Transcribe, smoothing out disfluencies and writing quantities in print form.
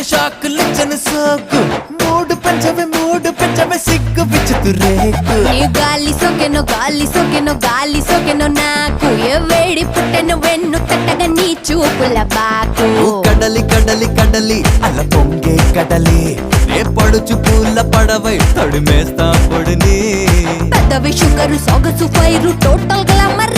షాకులిచ్చను సోకు మూడు పంచమే సిగ్గు పిచ్చుతు రేకు గాలి సోకెనో గాలి సోకెనో నాకు ఏ వేడి పుట్టెను వెన్ను తట్టగా నీ చూపుల బాకు కడలి అలా పొంగే కడలి ఏ పడుచు పూల పడవై తడిమేస్తా పొడిని పెద్దవి షుగరు సొగసు ఫైరు టోటల్ గ్లామర్